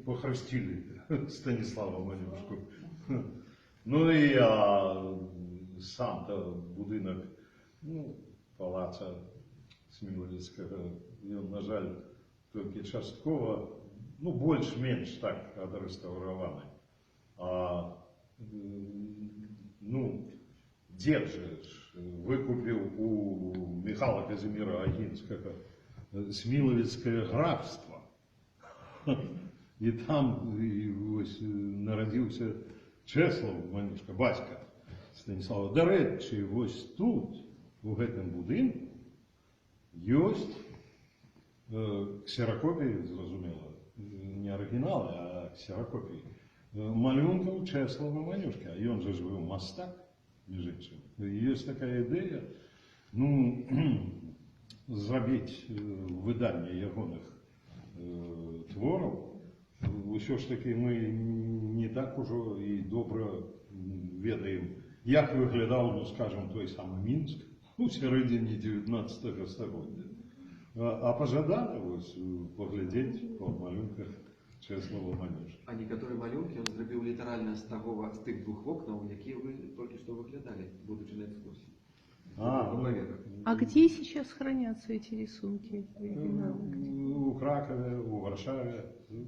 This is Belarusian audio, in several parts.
похрестили Станіслава Манюшку. Ну і сам-то будинок, ну, палаца Сміловіцького, ён, на жаль, тільки частково, ну, більш-менш так адреставрований. Ну, дед же выкупил у Михаила Казимира Агинского Сміловіцьке графство. И там народился Чеслав Манюшка, батька Станіслава. До речі, ось тут, у гэтым будинку, есть ксерокопии, зразумела, не оригиналы, а ксерокопии, малюнков Чеслава Манюшки. А ён же быў мастак, між іншым. Есть такая идея, ну, зрабіць выданне ягоных твораў. Усё ж таки мы не так ужо і добра ведаем, як выглядаў, ну, скажем, той самый Мінск у сярэдзіне 19 стагоддзя. А пожадали вось паглядзець па малюнках Чеслава Манюшки. А некаторыя малюнкі он зрабіў літаральна з тых двух вокнаў, якія вы толькі што выглядалі, будучи на экскурсии. А где сейчас хранятся эти рисунки? У Кракове, у Варшаве,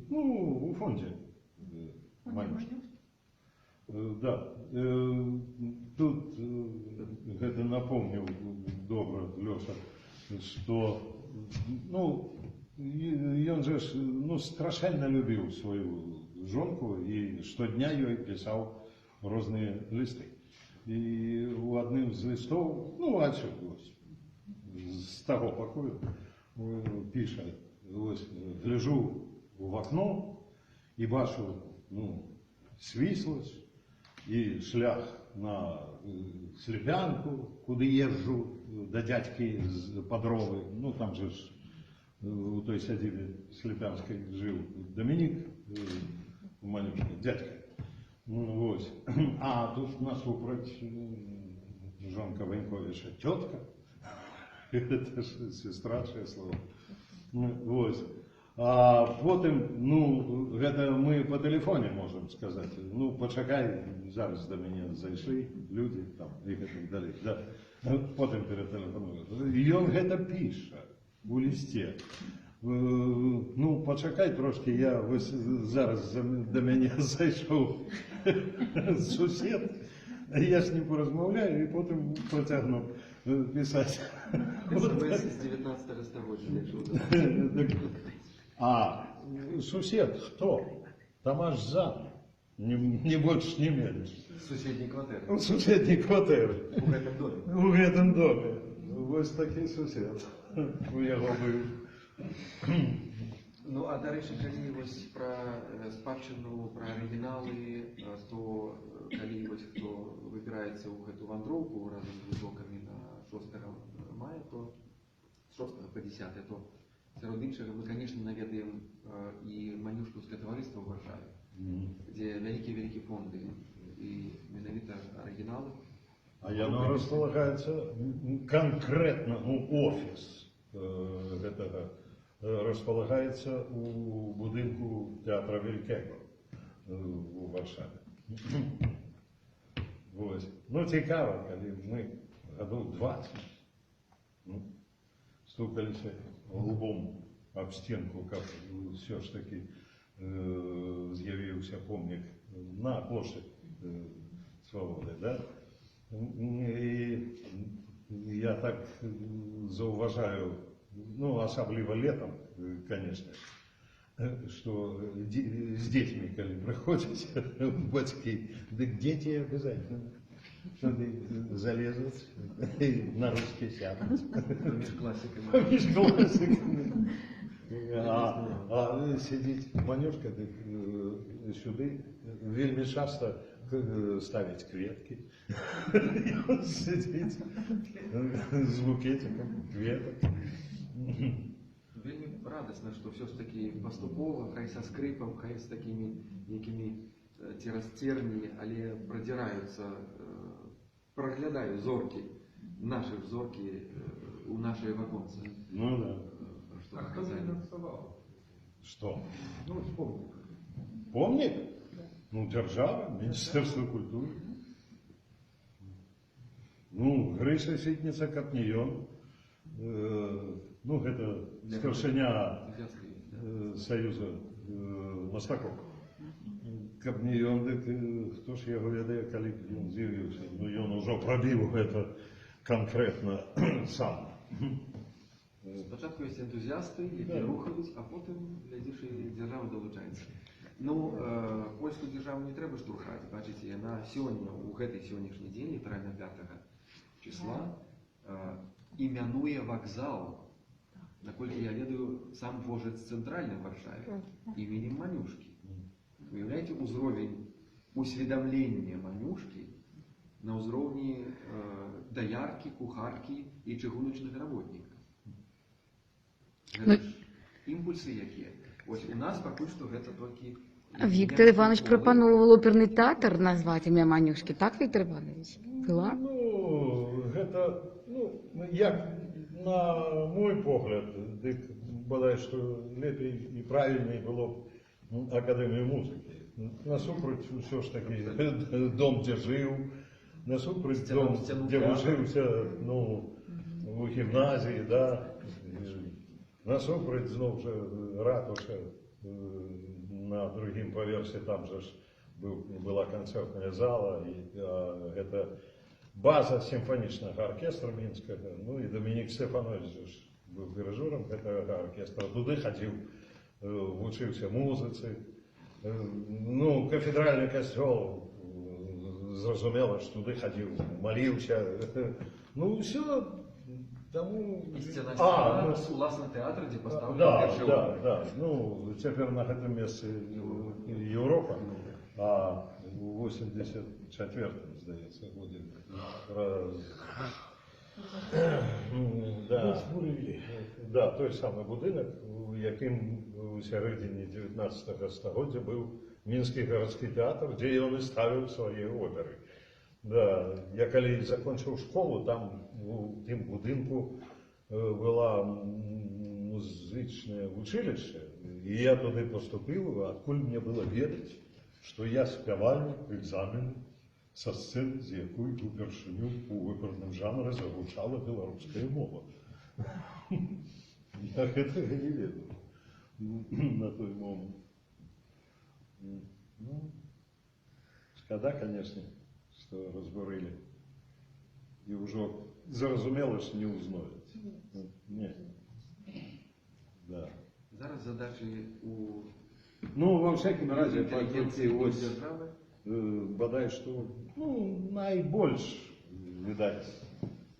ну, у фонде Манюшки. Да. Тут это напомнил добро Леша, что, ну, ён же, ну, страшенно любил свою жонку и штодня ей писал разные листы. И у одним из листов, ну, отсюда, с того покоя, пишет, гляжу в окно и бачу, ну, свислость и шлях на Слепянку, куда езжу до дядьки под Ровы. Ну, там же у той сядзібе Слепянской жил Доминик Манюшка, дядька. Вот. А тут насупраць жонка Ваньковича, тетка, это же сестра Чеслава. Вот. А потом, ну, это мы по телефону можем сказать. Ну, почекай, зараз до меня зайшли люди, там, и так далее. Да. Потом перетелефоную. И он это пишет у листе. Ну, почекай трошки, я зараз до мене зайшов сусід, я з ним порозмовляю і потім протягну писати. СМС з 19 століття. А сусід хто? Там аж за, не більше, не менше. Сусідні квартири. Сусідні квартири. У гэтым доме. У гэтым доме. Ось такий сусід у його був. Ну, а дальше, калі вось пра спадчыну, пра арыгіналы, то калі вось хто выбіраецца ў гэту вандроўку разам з вузокамі на 6 мая, то з 6 по 10, то сярод іншага мы, конечно, наведаем і Манюшкаўскае таварыства ў Варшаве, дзе вялікія фонды і менавіта арыгіналы. А яно располагаецца конкретно, ну, офіс гэтага располагаецца у будынку театра Вількего у Варшаве. Вот. Ну, цікаво, калі мы гадоў 20 стукаліся лбом об стенку, каб все ж таки з'явіўся помнік на площадь Свободы, да? И я так зауважаю, ну, особливо летом, конечно, что с детьми, когда приходят батьки, да дети обязательно залезут на русский сядут. Поміж классиками. А сидеть Манюшка, сюди вельми часто ставить кветки. Сидеть с букетиком кветок. Вельмі радасна, што все ж таки паступова, хай са скрыпам, хай з такімі якімі церасцерні, але прадзіраюцца, праглядаю зоркі, наши зоркі у нашай вагонцы. Ну да. Что сказали? Что? Ну, вспомни. Помнік? Ну, держава, Міністерство культури. Ну, Гриша Сітніца Капніён, ну, гэта старшыня Союза мастакоў. Капніён, дык хто ж яго ведае, калі ён з'явіўся? Ну, ён ужо прабіў гэта канкрэтна сам. Спочатку є ентузіасти, які рухаються, а потім, глядиш, і держава долучається. Ну, польську державу не треба штурхати. Бачите, на сьогодні, у гэтай сьогоднішній день, літерально 5 числа, іменує вокзал, наколькі я ведаю, сам Вожець центральний в Варшаві, іменем Манюшки. Уявляєте, узровень усвідомлення Манюшки на узровні доярки, кухарки і чыгуночных работников. Гэта ж імпульсы якія. Ось у нас пакуль што гэта толькі... Віктор Іванович пропонував оперний театр назвати ім'я Манюшки. Так, Віктор Іванович? Була? Ну, гэта, ну, як на мой погляд, дык бодай, што лепей і правільней было б Акадэмію музыкі. Насупраць ўсё ж такі дом, дзе жыў, насупраць дом, дзе вучыўся, ну, у гімназіі, да, насупраць зноў жа ратуша на другім паверсе, там жа ж была канцэртная зала, і гэта база сімфанічнага аркестра мінскага, ну і Дамінік Стэфанович быў дырыжорам гэтага аркестра, туды хадзіў, вучыўся музыцы. Ну, кафедральны касцёл, зразумела, што туды хадзіў, маліўся. Ну, ўсё, таму... І сцена уласна тэатр, дзе пастаўлены першы опер. Да. Ну, цяпер на гэтым месцы Еўропа, а у 84-м, здаецца, годзе да, той самы будынак, у якім у сярэдзіне 19 стагоддзя быў Мінскі гарадскі тэатр, дзе ён і ставіў свае оперы. Да, я калі закончыў школу, там у тым будынку была музычнае вучылішча, і я туды паступіў, адкуль мне было ведаць, што я спявальнік экзамену са сцэны, з якой упершыню у оперным жанры загучала беларуская мова. Я гэтага не ведаў на той момант. Ну, шкада, канешне, што разбурылі. І ўжо зразумела, што не ўзновяць. Не. Да. Зараз задачи у... Ну, во всякім разе, інтэлігенції паколькі ось держави. бадай што, ну, найбольш, відаць,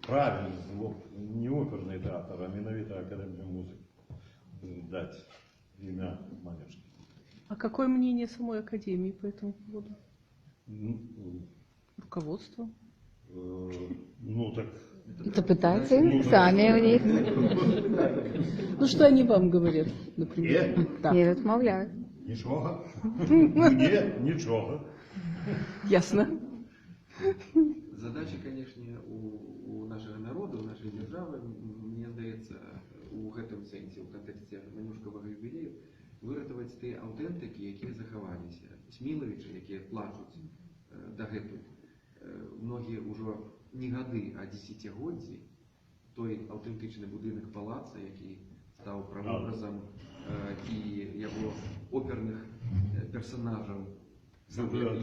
правильно было б не оперный театр, а менавіта Академію музыкі даць імя Манюшки. А какое мнение самой Академии по этому поводу? Руководство? Ну, так... Запитайте самі у них. Ну, что они вам говорят, например? Да. Не відмовляють. Нічого? Ні, нічого. Ясно. Задача, конечно, у нашего народа, у нашей державы, мне здаецца, у гэтым сэнсе, у контексте Манюшкавага юбілею, выратаваць тыя аўтэнтыкі, якія захаваліся. Смілавічы, якія плачуць дагэтуль. Многія ўжо не гады, а дзесяцігоддзі той аўтэнтычны будынак палаца, які стаў правобразам і яго оперных персонажаў,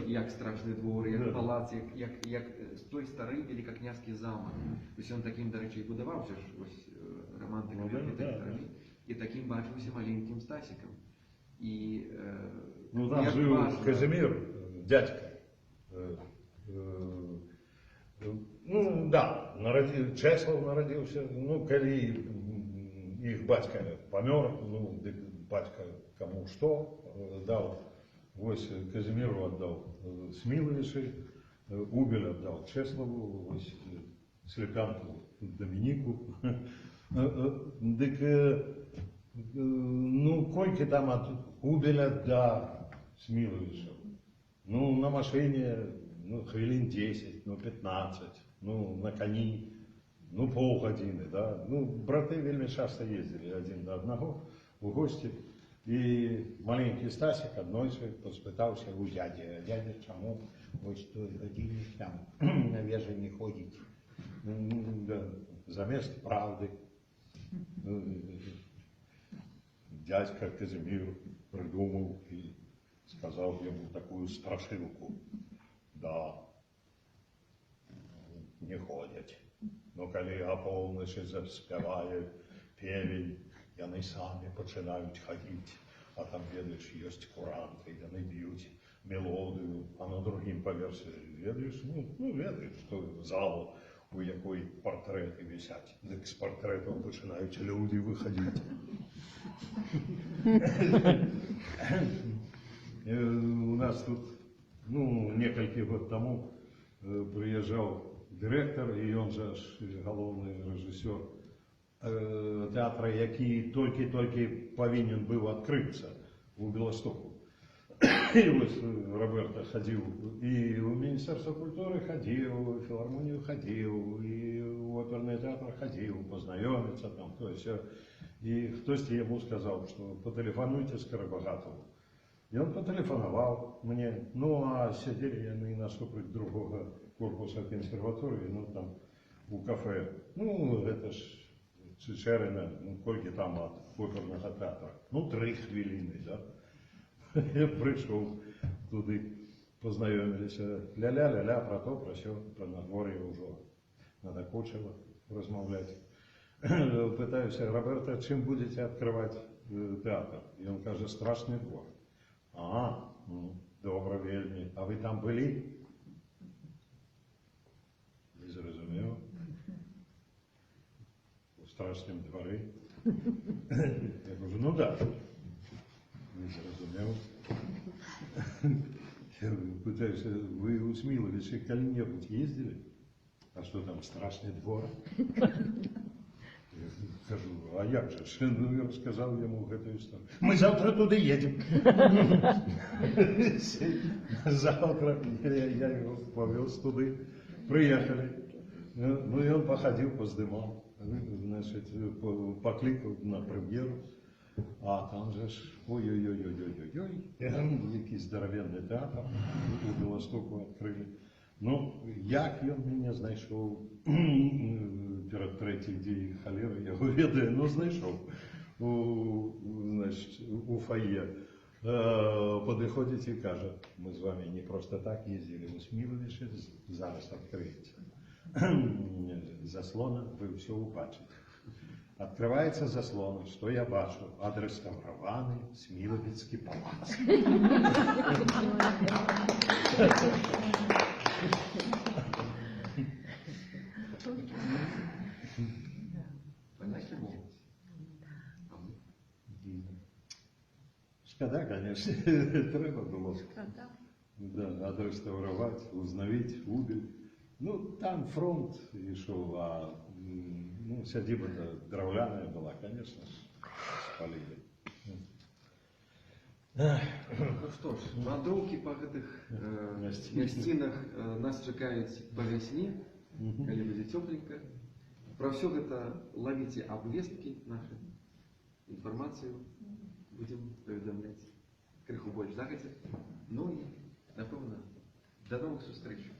як страшны двор, як палац, як той стары великакняжскі замак. Вось ён такім, дарэчы, і будаваўся ж, ось романтыкамі, архітэктарамі, і такім бачыўся маленькім Стасікам. І ну, там жыў Казімір, дядька. Ну, да, Чэслаў нарадзіўся, ну, калі іх бацька памёр, ну, дык бацька каму што даў. Вось Казіміру аддаў Смілавічы, Убель аддаў Чэславу, вось Слепянку Дамініку. Дык, ну, колькі там ад Убеля да Смілавіча? Ну, на машыне, ну, хвілін 10, ну, 15, ну, на кані, ну, паўгадзіны, да. Ну, браты вельмі часта ездзілі адзін да аднаго ў госці. І маленький Стасик однойче поспитався у дяді, а дядя, чому ось той годинник там на вежі не ходить? Да, замість правди. Дядька Казимир придумав і сказав йому таку страшилку. Да, не ходять. Но коли опівночі заспіває певень, яны самі починають ходити. А там, ведаєш, є куранти, і вони б'ють мелодію, а на другім поверсі, ведаєш, ведаєш, що залу, у якої портрети висять. Так з портретів починають люди виходити. У нас тут, несколько год тому приезжал директор, и он же головний режисер театра, який тільки повинен був відкритися у Білостоку. І ось Роберто ходив і у Міністерство культури ходив, у філармонію ходив, і у оперний театр ходив, познайомиться там, то все. І хтось йому сказав, що потелефонуйте Скоробогатову. І він потелефонував мені, а сиділи вони насупротив другого корпуса консерваторії, там у кафе. Это ж Чичерина, кольки там от оперного театру. 3 хвилини, да. Я прийшов туди, познайомилися, ля-ля-ля-ля, про то, про сьо, про надвор'я вже надокучило розмовляти. Питаюся, Роберто, чим будете відкривати театр? І він каже, Страшний двор. Добре, вельми. А ви там були? Не зрозуміло. У Страшному дворі. Я кажу, да. Не зрозуміло. Я питаюся, ви у Сміловичі коли-небудь їздили? А що там, Страшний двор? Я кажу, а як же ж? Я розказав йому цю історію. Ми завтра туди їдемо. Завтра я його повез туди. Приїхали. І він походив, поздимав. Значить, покликав на прем'єру. А там же ж, ой-ой-ой-ой-ой-ой, якийсь здоровенний театр у Білостоку відкрили. Як він мене знайшов перед третій дією холери, я його ведаю, знайшов у фойє. Підходить і каже, ми з вами не просто так їздили у Сміловичі, зараз відкриється. Заслона, ви все побачите. Открывается заслон, что я бачу? Отреставрований Сміловицький палац. Шкода, конечно, треба було. Да, отреставрувати, узнавити, убить. Там фронт йшов, а сядиба-то дровляная была, конечно, спалили. Что ж, вандроўкі па гэтых мясцінах нас чакаюць па вясне, калі будзе цёпленька. Пра ўсё гэта лавіце абвесткі нашы, інфармацыю будзем паведамляць крыху больш загадзя. І, напэўна, да новых сустрэч.